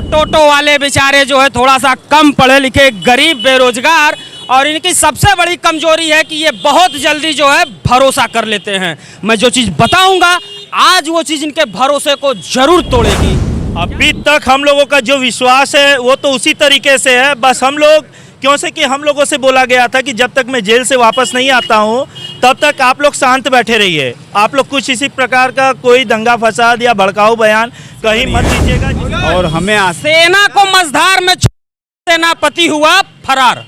टोटो वाले बेचारे जो है थोड़ा सा कम पढ़े लिखे, गरीब, बेरोजगार, और इनकी सबसे बड़ी कमजोरी है कि ये बहुत जल्दी जो है भरोसा कर लेते हैं। मैं जो चीज़ बताऊंगा आज वो चीज़ इनके भरोसे को जरूर तोड़ेगी। अभी तक हम लोगों का जो विश्वास है वो तो उसी तरीके से है। बस हम लोग क्यों से कि हम लोगों से बोला गया था कि जब तक मैं जेल से वापस नहीं आता हूँ तब तक आप लोग शांत बैठे रहिए, आप लोग कुछ इसी प्रकार का कोई दंगा फसाद या भड़काऊ बयान कहीं मत दीजिएगा। और हमें सेना को मझधार में सेनापति हुआ फरार।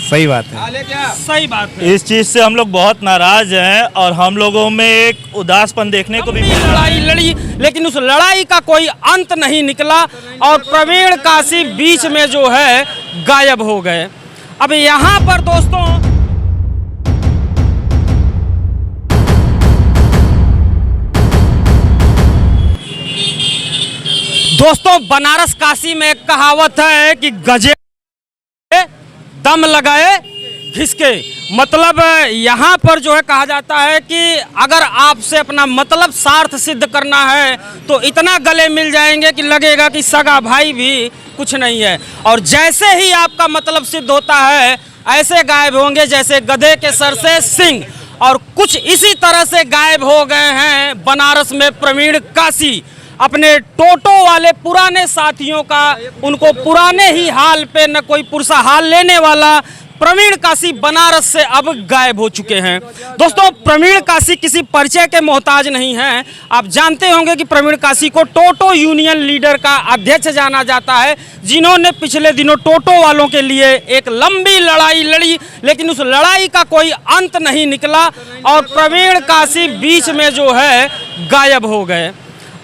सही बात है, सही बात है। इस चीज़ से हम लोग बहुत नाराज हैं और हम लोगों में एक उदासपन देखने को भी मिल रहा है। लड़ाई लड़ी लेकिन उस लड़ाई का कोई अंत नहीं निकला और प्रवीण काशी बीच में जो है गायब हो गए। अब यहाँ पर दोस्तों बनारस काशी में एक कहावत है कि गजे दम लगाए घिसके, मतलब यहाँ पर जो है कहा जाता है कि अगर आपसे अपना मतलब सार्थ सिद्ध करना है तो इतना गले मिल जाएंगे कि लगेगा कि सगा भाई भी कुछ नहीं है, और जैसे ही आपका मतलब सिद्ध होता है ऐसे गायब होंगे जैसे गधे के सर से सिंग। और कुछ इसी तरह से गायब हो गए हैं बनारस में प्रवीण काशी। अपने टोटो वाले पुराने साथियों का, उनको पुराने ही हाल पे न कोई पुरसा हाल लेने वाला प्रवीण काशी बनारस से अब गायब हो चुके हैं। दोस्तों प्रवीण काशी किसी परिचय के मोहताज नहीं हैं। आप जानते होंगे कि प्रवीण काशी को टोटो यूनियन लीडर का अध्यक्ष जाना जाता है, जिन्होंने पिछले दिनों टोटो वालों के लिए एक लंबी लड़ाई लड़ी, लेकिन उस लड़ाई का कोई अंत नहीं निकला और प्रवीण काशी बीच में जो है गायब हो गए।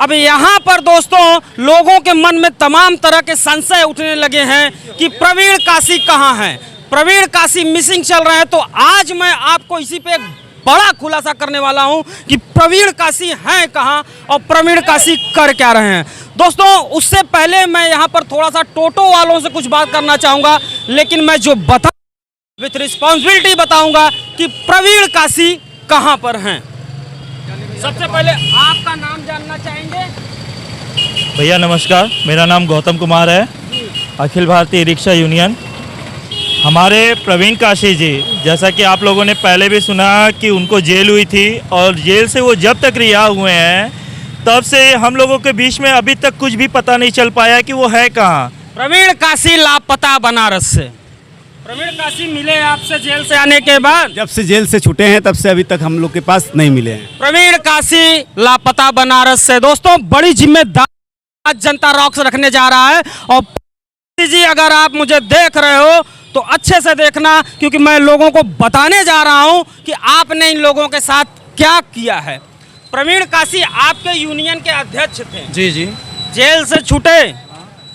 अब यहाँ पर दोस्तों लोगों के मन में तमाम तरह के संशय उठने लगे हैं कि प्रवीण काशी कहाँ हैं, प्रवीण काशी मिसिंग चल रहे हैं। तो आज मैं आपको इसी पे एक बड़ा खुलासा करने वाला हूँ कि प्रवीण काशी हैं कहाँ और प्रवीण काशी कर क्या रहे हैं। दोस्तों उससे पहले मैं यहाँ पर थोड़ा सा टोटो वालों से कुछ बात करना चाहूँगा, लेकिन मैं जो विथ रिस्पॉन्सिबिलिटी बताऊँगा कि प्रवीण काशी कहाँ पर हैं। सबसे पहले आपका नाम जानना चाहेंगे। भैया नमस्कार, मेरा नाम गौतम कुमार है, अखिल भारतीय रिक्शा यूनियन। हमारे प्रवीण काशी जी, जैसा कि आप लोगों ने पहले भी सुना कि उनको जेल हुई थी और जेल से वो जब तक रिहा हुए हैं तब से हम लोगों के बीच में अभी तक कुछ भी पता नहीं चल पाया कि वो है कहाँ। प्रवीण काशी लापता बनारस से। प्रवीण काशी मिले आपसे जेल से आने के बाद? जब से जेल से छूटे हैं तब से अभी तक हम लोग के पास नहीं मिले हैं। प्रवीण काशी लापता बनारस से। दोस्तों बड़ी जिम्मेदार जनता रॉक्स रखने जा रहा है और जी अगर आप मुझे देख रहे हो तो अच्छे से देखना, क्योंकि मैं लोगों को बताने जा रहा हूं कि आपने इन लोगों के साथ क्या किया है। प्रवीण काशी आपके यूनियन के अध्यक्ष थे। जी जी। जेल से छूटे,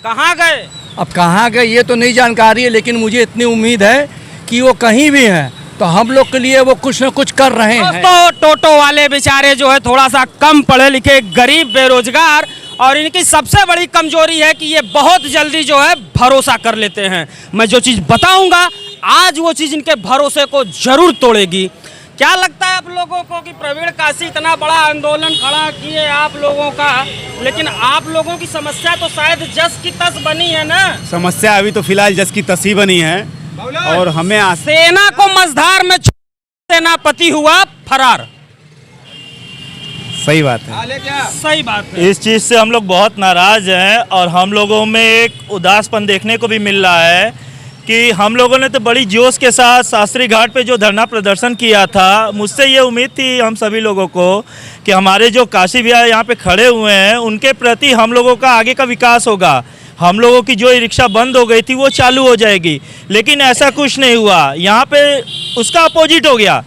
कहाँ गए? अब कहाँ गए ये तो नहीं जानकारी है, लेकिन मुझे इतनी उम्मीद है कि वो कहीं भी हैं तो हम लोग के लिए वो कुछ न कुछ कर रहे हैं। तो टोटो वाले बेचारे जो है थोड़ा सा कम पढ़े लिखे, गरीब, बेरोजगार, और इनकी सबसे बड़ी कमजोरी है कि ये बहुत जल्दी जो है भरोसा कर लेते हैं। मैं जो चीज़ बताऊंगा आज वो चीज़ इनके भरोसे को जरूर तोड़ेगी। क्या लगता है आप लोगों को कि प्रवीण काशी इतना बड़ा आंदोलन खड़ा किए आप लोगों का, लेकिन आप लोगों की समस्या तो शायद जस की तस बनी है ना? समस्या अभी तो फिलहाल जस की तस ही बनी है और हमें सेना को मझधार में सेनापति हुआ फरार। सही बात है, सही बात है। इस चीज़ से हम लोग बहुत नाराज हैं और हम लोगों में एक उदासपन देखने को भी मिल रहा है कि हम लोगों ने तो बड़ी जोश के साथ शास्त्री घाट पे जो धरना प्रदर्शन किया था, मुझसे ये उम्मीद थी हम सभी लोगों को कि हमारे जो काशी भैया यहाँ पे खड़े हुए हैं उनके प्रति हम लोगों का आगे का विकास होगा, हम लोगों की जो रिक्शा बंद हो गई थी वो चालू हो जाएगी। लेकिन ऐसा कुछ नहीं हुआ, यहाँ पे उसका अपोजिट हो गया,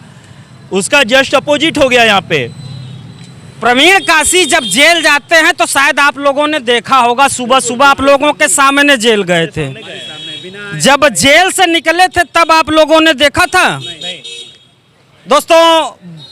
उसका जस्ट अपोजिट हो गया। यहाँ पे प्रवीण काशी जब जेल जाते हैं तो शायद आप लोगों ने देखा होगा, सुबह सुबह आप लोगों के सामने जेल गए थे। जब जेल से निकले थे तब आप लोगों ने देखा था? दोस्तों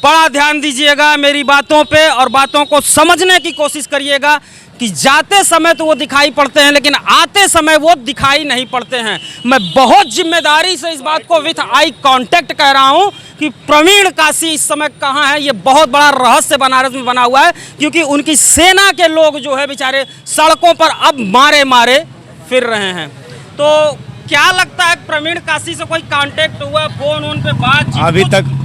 बड़ा ध्यान दीजिएगा मेरी बातों पे और बातों को समझने की कोशिश करिएगा कि जाते समय तो वो दिखाई पड़ते हैं लेकिन आते समय वो दिखाई नहीं पड़ते हैं। मैं बहुत जिम्मेदारी से इस बात को विथ आई कांटेक्ट कह रहा हूँ कि प्रवीण काशी इस समय कहाँ है। ये बहुत बड़ा रहस्य बनारस में बना हुआ है, क्योंकि उनकी सेना के लोग जो है बेचारे सड़कों पर अब मारे मारे फिर रहे हैं। तो क्या लगता है प्रवीण काशी से कोई कांटेक्ट हुआ, फोन पे बात?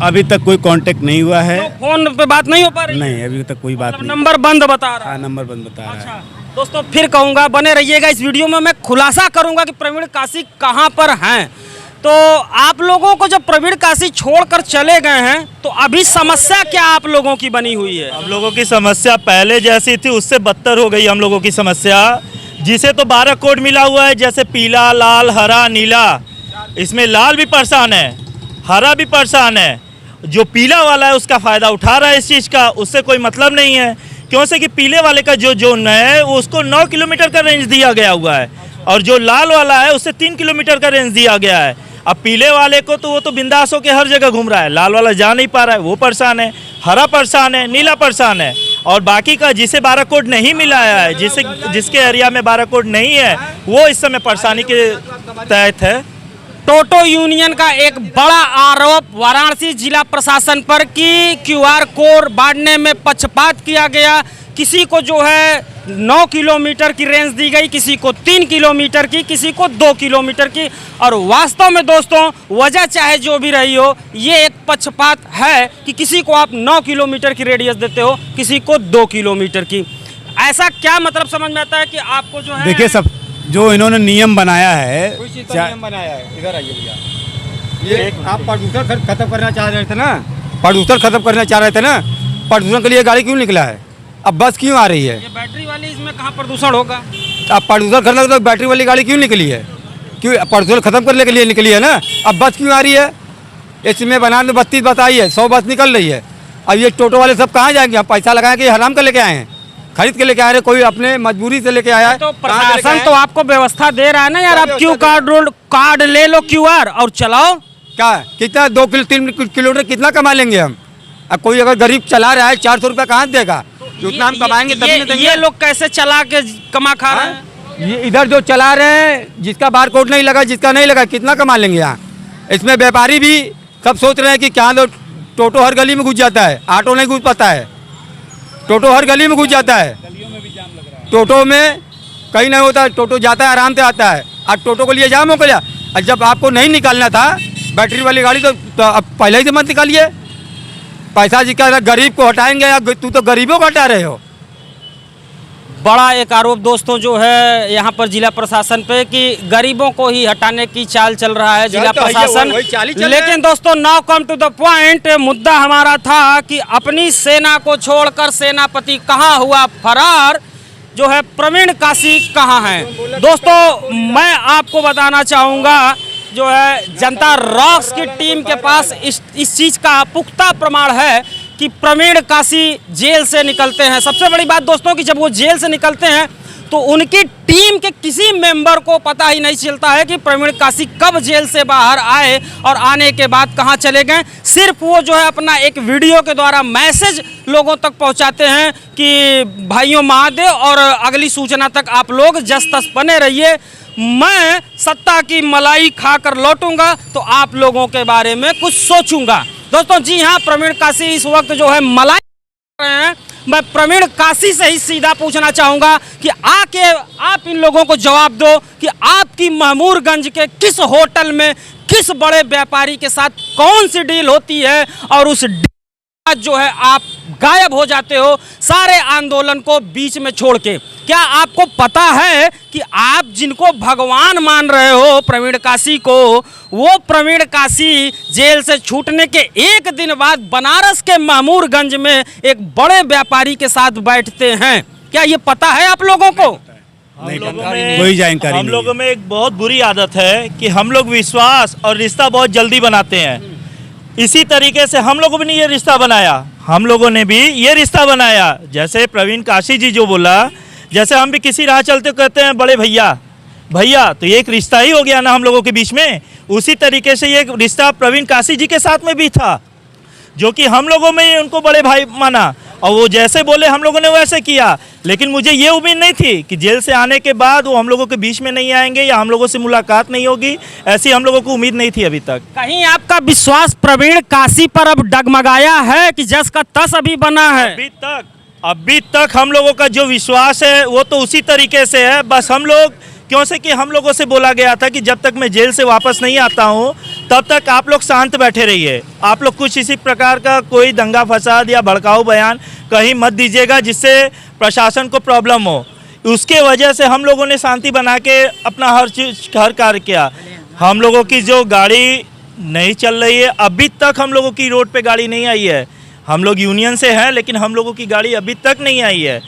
अभी तक कोई कांटेक्ट नहीं हुआ है। तो फोन पे बात नहीं हो पा रही? नहीं, अभी तक कोई बात नहीं। नंबर बंद बता रहा है। हाँ, नंबर बंद बता रहा है। अच्छा दोस्तों, फिर कहूँगा बने रहिएगा इस वीडियो में। मैं खुलासा करूँगा कि प्रवीण काशी कहाँ पर हैं। तो आप लोगों को जब प्रवीण काशी छोड़कर चले गए हैं तो अभी समस्या क्या आप लोगों की बनी हुई है? हम लोगों की समस्या पहले जैसी थी उससे बदतर हो गई हम लोगों की समस्या। जिसे तो 12 कोड मिला हुआ है, जैसे पीला, लाल, हरा, नीला। इसमें लाल भी परेशान है, हरा भी परेशान है। जो पीला वाला है उसका फ़ायदा उठा रहा है इस चीज़ का, उससे कोई मतलब नहीं है। क्यों से कि पीले वाले का जो जोन है वो उसको 9 किलोमीटर का रेंज दिया गया हुआ है, और जो लाल वाला है उससे 3 किलोमीटर का रेंज दिया गया है। अब पीले वाले को तो वो तो बिंदास होकर हर जगह घूम रहा है, लाल वाला जा नहीं पा रहा है, वो परेशान है। हरा परेशान है, नीला परेशान है, और बाकी का जिसे 12 कोड नहीं मिला है, जिसके एरिया में 12 कोड नहीं है, वो इस समय परेशानी के तहत है। टोटो यूनियन का एक बड़ा आरोप वाराणसी जिला प्रशासन पर कि QR कोड बांटने में पक्षपात किया गया। किसी को जो है 9 किलोमीटर की रेंज दी गई, किसी को 3 किलोमीटर की, किसी को 2 किलोमीटर की। और वास्तव में दोस्तों वजह चाहे जो भी रही हो, ये एक पक्षपात है कि किसी को आप 9 किलोमीटर की रेडियस देते हो, किसी को 2 किलोमीटर की। ऐसा क्या मतलब समझ में आता है कि आपको जो है, देखिए सब जो इन्होंने नियम बनाया है, नियम बनाया है। इधर आइए भैया, ये आप प्रदूषण खत्म करना चाह रहे थे ना, प्रदूषण खत्म करना चाह रहे थे ना, प्रदूषण के लिए गाड़ी क्यों निकला है? अब बस क्यों आ रही है? ये बैटरी वाली, इसमें कहाँ प्रदूषण होगा? अब प्रदूषण खत्म तो बैटरी वाली गाड़ी क्यों निकली है? क्यों प्रदूषण खत्म करने के लिए निकली है ना। अब बस क्यों आ रही है? इसमें बनाने 32 बस आई है, 100 बस निकल रही है। अब ये टोटो वाले सब कहाँ जाएंगे? हम पैसा लगाए कि हराम कर लेके आए हैं, खरीद के लेके आ रहे, कोई अपने मजबूरी से लेके आया है। तो प्रशासन तो आपको व्यवस्था दे रहा है ना यार, आप क्यू कार्ड ले लो QR और चलाओ। क्या कितना 2-3 किलोमीटर कितना कमा लेंगे हम? अब कोई अगर गरीब चला रहा है 400 रुपये कहाँ से देगा? जितना हम कमाएंगे तभी ना देंगे। ये लोग कैसे चला के कमा खा रहे हैं? ये इधर जो चला रहे हैं, जिसका बारकोड नहीं लगा, जिसका नहीं लगा, कितना कमा लेंगे यहाँ? इसमें व्यापारी भी सब सोच रहे हैं कि क्या दो, टोटो हर गली में घुस जाता है, ऑटो नहीं घुस पाता है। टोटो हर गली में घुस जाता है, टोटो में कहीं नहीं होता, टोटो जाता है आराम से आता है। अब टोटो को लिए जाम हो गया। और जब आपको नहीं निकालना था बैटरी वाली गाड़ी तो अब पहले ही से मत निकालिए। पैसा जी का गरीब को हटाएंगे, या तू तो गरीबों को हटा रहे हो। बड़ा एक आरोप दोस्तों जो है यहाँ पर जिला प्रशासन पे कि गरीबों को ही हटाने की चाल चल रहा है जिला प्रशासन। लेकिन दोस्तों now come to the point, मुद्दा हमारा था कि अपनी सेना को छोड़कर सेनापति कहाँ हुआ फरार, जो है प्रवीण काशी कहाँ है। दोस्तों मैं आपको बताना चाहूँगा, जो है जनता रॉक्स की टीम के पास इस चीज़ का पुख्ता प्रमाण है कि प्रवीण काशी जेल से निकलते हैं। सबसे बड़ी बात दोस्तों कि जब वो जेल से निकलते हैं तो उनकी टीम के किसी मेंबर को पता ही नहीं चलता है कि प्रवीण काशी कब जेल से बाहर आए और आने के बाद कहां चले गए। सिर्फ वो जो है अपना एक वीडियो के द्वारा मैसेज लोगों तक पहुंचाते हैं कि भाइयों महादेव और अगली सूचना तक आप लोग जस तस बने रहिए, मैं सत्ता की मलाई खाकर लौटूंगा तो आप लोगों के बारे में कुछ सोचूंगा। दोस्तों जी हाँ, प्रवीण काशी इस वक्त जो है मलाई खा रहे हैं। मैं प्रवीण काशी से ही सीधा पूछना चाहूँगा कि आके आप इन लोगों को जवाब दो कि आपकी महमूरगंज के किस होटल में किस बड़े व्यापारी के साथ कौन सी डील होती है और उस जो है आप गायब हो जाते हो सारे आंदोलन को बीच में छोड़ के। क्या आपको पता है कि आप जिनको भगवान मान रहे हो प्रवीण काशी को, वो प्रवीण काशी जेल से छूटने के एक दिन बाद बनारस के महमूरगंज में एक बड़े व्यापारी के साथ बैठते हैं? क्या ये पता है आप लोगों को? कोई जानकारी हम लोगों में एक बहुत बुरी आदत है कि हम लोग विश्वास और रिश्ता बहुत जल्दी बनाते हैं। इसी तरीके से हम लोगों ने ये रिश्ता बनाया, हम लोगों ने भी ये रिश्ता बनाया। जैसे प्रवीण काशी जी जो बोला, जैसे हम भी किसी राह चलते कहते हैं बड़े भैया भैया, तो ये एक रिश्ता ही हो गया ना हम लोगों के बीच में। उसी तरीके से ये रिश्ता प्रवीण काशी जी के साथ में भी था, जो कि हम लोगों में उनको बड़े भाई माना और वो जैसे बोले हम लोगों ने वैसे किया। लेकिन मुझे ये उम्मीद नहीं थी कि जेल से आने के बाद वो हम लोगों के बीच में नहीं आएंगे या हम लोगों से मुलाकात नहीं होगी, ऐसी हम लोगों को उम्मीद नहीं थी अभी तक। कहीं आपका विश्वास प्रवीण काशी पर अब डगमगाया है कि जस का तस अभी बना है? अभी तक हम लोगों का जो विश्वास है वो तो उसी तरीके से है। बस हम लोग क्यों से कि हम लोगों से बोला गया था कि जब तक मैं जेल से वापस नहीं आता हूँ तब तक आप लोग शांत बैठे रहिए, आप लोग कुछ इसी प्रकार का कोई दंगा फसाद या भड़काऊ बयान कहीं मत दीजिएगा जिससे प्रशासन को प्रॉब्लम हो। उसके वजह से हम लोगों ने शांति बना के अपना हर कार्य किया। हम लोगों की जो गाड़ी नहीं चल रही है, अभी तक हम लोगों की रोड पे गाड़ी नहीं आई है। हम लोग यूनियन से हैं लेकिन हम लोगों की गाड़ी अभी तक नहीं आई है।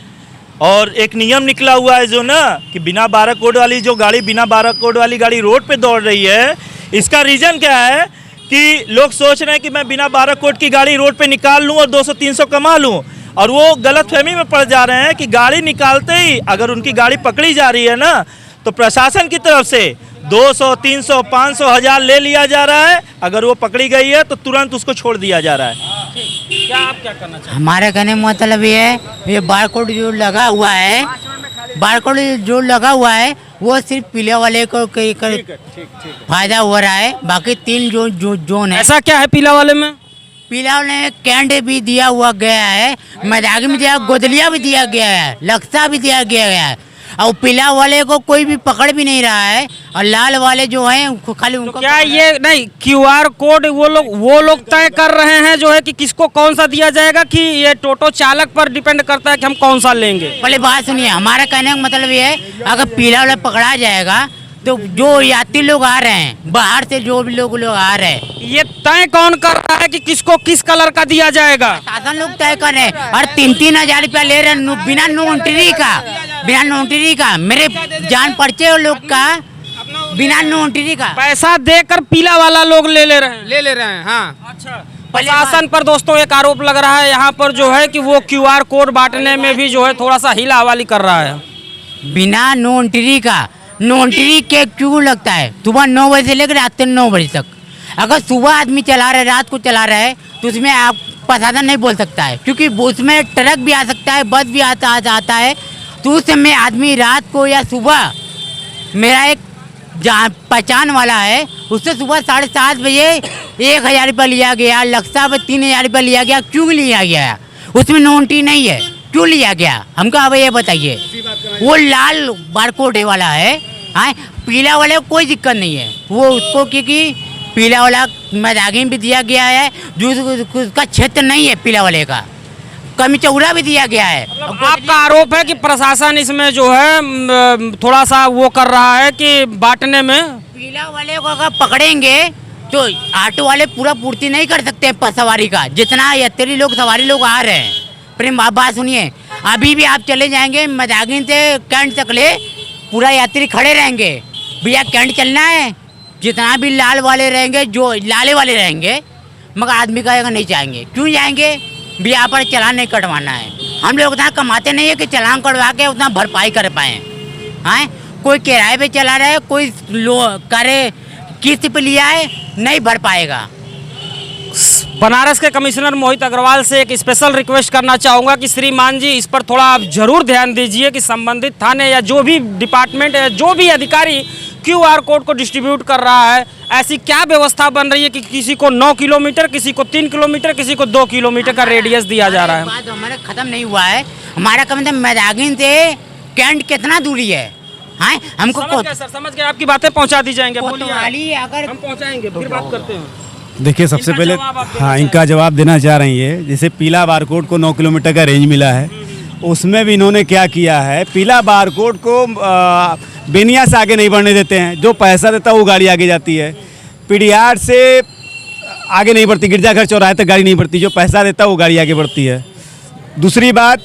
और एक नियम निकला हुआ है जो ना कि बिना 12 कोड वाली जो गाड़ी, बिना 12 कोड वाली गाड़ी रोड पे दौड़ रही है, इसका रीज़न क्या है कि लोग सोच रहे हैं कि मैं बिना 12 कोड की गाड़ी रोड पे निकाल लूँ और 200-300 कमा लूँ, और वो गलतफहमी में पड़ जा रहे हैं कि गाड़ी निकालते ही अगर उनकी गाड़ी पकड़ी जा रही है ना तो प्रशासन की तरफ से 200, 300, 500, 1000 ले लिया जा रहा है। अगर वो पकड़ी गई है तो तुरंत उसको छोड़ दिया जा रहा है। क्या आप क्या करना चाहते हैं? हमारे कहने का मतलब ये है, ये बारकोड जो लगा हुआ है, बारकोड जो लगा हुआ है वो सिर्फ पीले वाले को फायदा हो रहा है। बाकी 3 जोन है। ऐसा क्या है पीला वाले में? पीला वाले कैंड भी दिया हुआ गया है, मैदागी में दिया, गोदलिया भी दिया गया है, लक्सा भी दिया गया है, और पीला वाले को कोई भी पकड़ भी नहीं रहा है, और लाल वाले जो हैं खाली उनको। क्या ये नहीं QR कोड वो लोग तय कर रहे हैं जो है कि किसको कौन सा दिया जाएगा, कि ये टोटो चालक पर डिपेंड करता है कि हम कौन सा लेंगे? पहले बात सुनिए, हमारा कहने का मतलब ये है, अगर पीला वाला पकड़ा जाएगा तो जो यात्री लोग आ रहे हैं बाहर से, जो भी लोग आ रहे हैं, ये तय कौन कर रहा है कि किसको किस कलर का दिया जाएगा? शासन लोग तय कर रहे हैं। और 3-3 हजार रुपया ले रहे हैं बिना नोटरी का, मेरे जान परिचय लोग का बिना नोटरी का पैसा देकर पीला वाला लोग ले रहे हैं। हाँ। अच्छा, प्रशासन पर दोस्तों एक आरोप लग रहा है यहाँ पर जो है कि वो QR कोड बांटने में भी जो है थोड़ा सा हिला हवाली कर रहा है। बिना नोटरी का। नोटरी के क्यों लगता है? सुबह 9 बजे से लेकर रात 9 बजे तक। अगर सुबह आदमी चला रहा है, रात को चला रहा है, तो उसमें आप प्रशासन नहीं बोल सकता है, क्योंकि उसमें ट्रक भी आ सकता है, बस भी आता है। तो उस समय आदमी रात को या सुबह, मेरा एक पहचान वाला है, उससे सुबह 7:30 बजे 1000 रुपया लिया गया, लक्सा पर 3000 रुपया लिया गया। क्यों लिया गया? उसमें नोटरी नहीं है, क्यों लिया गया हमको अब ये बताइए। वो लाल बारकोड वाला है, पीला वाले को कोई दिक्कत नहीं है, वो उसको क्योंकि पीला वाला मैदागी भी दिया गया है, जो उसका क्षेत्र नहीं है पीला वाले का, कमी चौड़ा भी दिया गया है। आपका आरोप है कि प्रशासन इसमें जो है थोड़ा सा वो कर रहा है कि बांटने में। पीला वाले को अगर पकड़ेंगे तो ऑटो वाले पूरा पूर्ति नहीं कर सकते हैं सवारी का, जितना यात्री लोग सवारी लोग आ रहे हैं। प्रेम बात सुनिए, अभी भी आप चले जाएंगे मैदागिन से कैंट तक ले, पूरा यात्री खड़े रहेंगे, भैया कैंट चलना है, जितना भी लाल वाले रहेंगे, जो लाले वाले रहेंगे, मगर आदमी कहेगा नहीं जाएंगे। क्यों जाएंगे? भैया पर चालान नहीं कटवाना है। हम लोग उतना कमाते नहीं है कि चालान कटवा के उतना भरपाई कर पाएँ। कोई किराए पे चला रहा है, कोई करे किस्त पे लिया है, नहीं भर पाएगा। बनारस के कमिश्नर मोहित अग्रवाल से एक स्पेशल रिक्वेस्ट करना चाहूँगा कि श्रीमान जी इस पर थोड़ा आप जरूर ध्यान दीजिए कि संबंधित थाने या जो भी डिपार्टमेंट या जो भी अधिकारी QR कोड को डिस्ट्रीब्यूट कर रहा है, ऐसी क्या व्यवस्था बन रही है कि किसी को 9 किलोमीटर, किसी को 3 किलोमीटर, किसी को 2 किलोमीटर का रेडियस दिया जा रहा है? बात हमारा खत्म नहीं हुआ है। हमारा का मतलब मैदागिन से कैंट कितना दूरी है? हमको समझ गए, आपकी बातें पहुँचा दी जाएंगे। अगर हम पहुँचाएंगे, फिर बात करते हैं। देखिए, सबसे पहले इनका जवाब देना चाह रही है। जैसे पीला बारकोड को 9 किलोमीटर का रेंज मिला है, उसमें भी इन्होंने क्या किया है, पीला बारकोड को बेनिया से आगे नहीं बढ़ने देते हैं। जो पैसा देता है वो गाड़ी आगे जाती है, पीडीआर से आगे नहीं बढ़ती, गिरजाघर चौराहे तक गाड़ी नहीं बढ़ती, जो पैसा देता है वो गाड़ी आगे बढ़ती है। दूसरी बात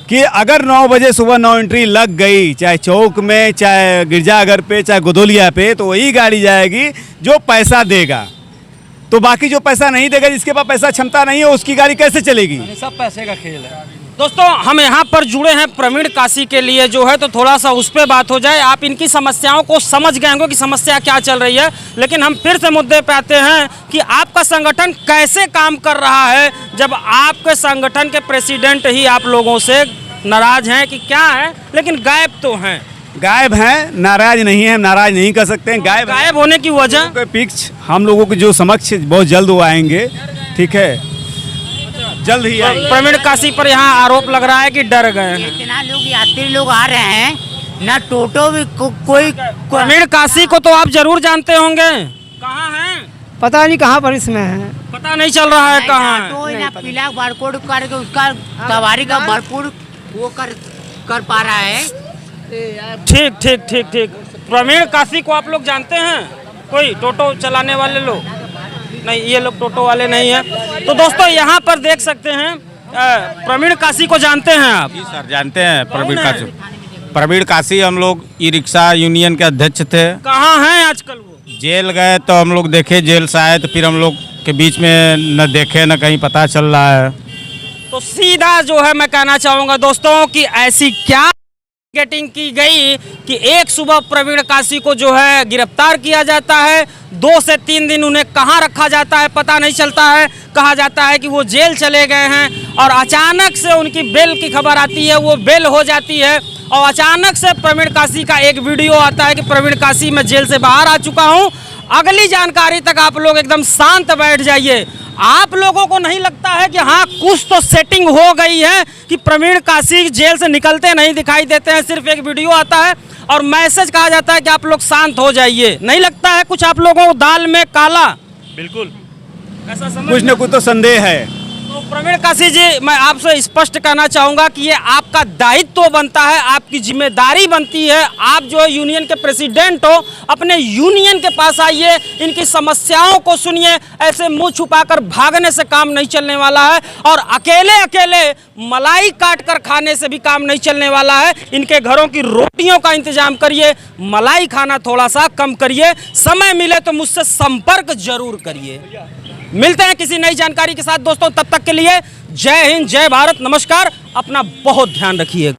कि अगर 9 बजे सुबह 9 एंट्री लग गई, चाहे चौक में, चाहे गिरजाघर पे, चाहे गोदोलिया पे, तो वही गाड़ी जाएगी जो पैसा देगा। तो बाकी जो पैसा नहीं देगा, जिसके पास पैसा क्षमता नहीं है, उसकी गाड़ी कैसे चलेगी? सब पैसे का खेल है। दोस्तों, हम यहाँ पर जुड़े हैं प्रवीण काशी के लिए जो है, तो थोड़ा सा उस पर बात हो जाए। आप इनकी समस्याओं को समझ गए होंगे कि समस्या क्या चल रही है, लेकिन हम फिर से मुद्दे पे आते हैं कि आपका संगठन कैसे काम कर रहा है, जब आपके संगठन के प्रेसिडेंट ही आप लोगों से नाराज हैं कि क्या है, लेकिन गायब तो हैं। गायब हैं, नाराज नहीं है, नाराज नहीं कर सकते हैं। गायब गायब होने की वजह के पिक्स हम लोगों के जो समक्ष बहुत जल्द वो आएंगे, ठीक है, जल्द ही आएंगे। प्रवीण काशी पर यहाँ आरोप लग रहा है कि डर गए हैं। इतना लोग यात्री लोग आ रहे हैं ना, टोटो भी कोई प्रवीण काशी को तो आप जरूर जानते होंगे, कहाँ हैं? पता नहीं कहाँ पर इसमें है। पता नहीं चल रहा है कहाँ है। तो ना पीला बारकोड करके उसका सवारी का भरपूर वो कर पा रहा है। ठीक ठीक ठीक ठीक। प्रवीण काशी को आप लोग जानते हैं? कोई टोटो चलाने वाले लोग? नहीं, ये लोग टोटो वाले नहीं हैं। तो दोस्तों यहाँ पर देख सकते हैं प्रवीण काशी को जानते हैं आप? जी सर, जानते हैं प्रवीण कौन है? काशी। प्रवीण काशी हम लोग ई रिक्शा यूनियन के अध्यक्ष थे। कहाँ हैं आजकल वो? जेल गए तो हम लोग देखे, जेल से आए तो फिर हम लोग के बीच में न देखे न कहीं पता चल रहा है। तो सीधा जो है मैं कहना चाहूँगा दोस्तों कि ऐसी क्या मार्केटिंग की गई कि एक सुबह प्रवीण काशी को जो है गिरफ्तार किया जाता है, 2 से 3 दिन उन्हें कहाँ रखा जाता है पता नहीं चलता है। कहा जाता है कि वो जेल चले गए हैं और अचानक से उनकी बेल की खबर आती है, वो बेल हो जाती है और अचानक से प्रवीण काशी का एक वीडियो आता है कि प्रवीण काशी मैं जेल से बाहर आ चुका हूँ। अगली जानकारी तक आप लोग एकदम शांत बैठ जाइए। आप लोगों को नहीं लगता है कि हाँ कुछ तो सेटिंग हो गई है कि प्रवीण काशी जेल से निकलते नहीं दिखाई देते हैं, सिर्फ एक वीडियो आता है और मैसेज कहा जाता है कि आप लोग शांत हो जाइए? नहीं लगता है कुछ आप लोगों को दाल में काला? बिल्कुल। ऐसा समझ कुछ न कुछ तो संदेह है। तो प्रवीण काशी जी, मैं आपसे स्पष्ट कहना चाहूँगा कि ये आपका दायित्व बनता है, आपकी जिम्मेदारी बनती है। आप जो है यूनियन के प्रेसिडेंट हो, अपने यूनियन के पास आइए, इनकी समस्याओं को सुनिए। ऐसे मुंह छुपाकर भागने से काम नहीं चलने वाला है और अकेले अकेले मलाई काट कर खाने से भी काम नहीं चलने वाला है। इनके घरों की रोटियों का इंतजाम करिए, मलाई खाना थोड़ा सा कम करिए। समय मिले तो मुझसे संपर्क जरूर करिए। मिलते हैं किसी नई जानकारी के साथ दोस्तों, तब तक के लिए जय हिंद, जय भारत, नमस्कार। अपना बहुत ध्यान रखिए।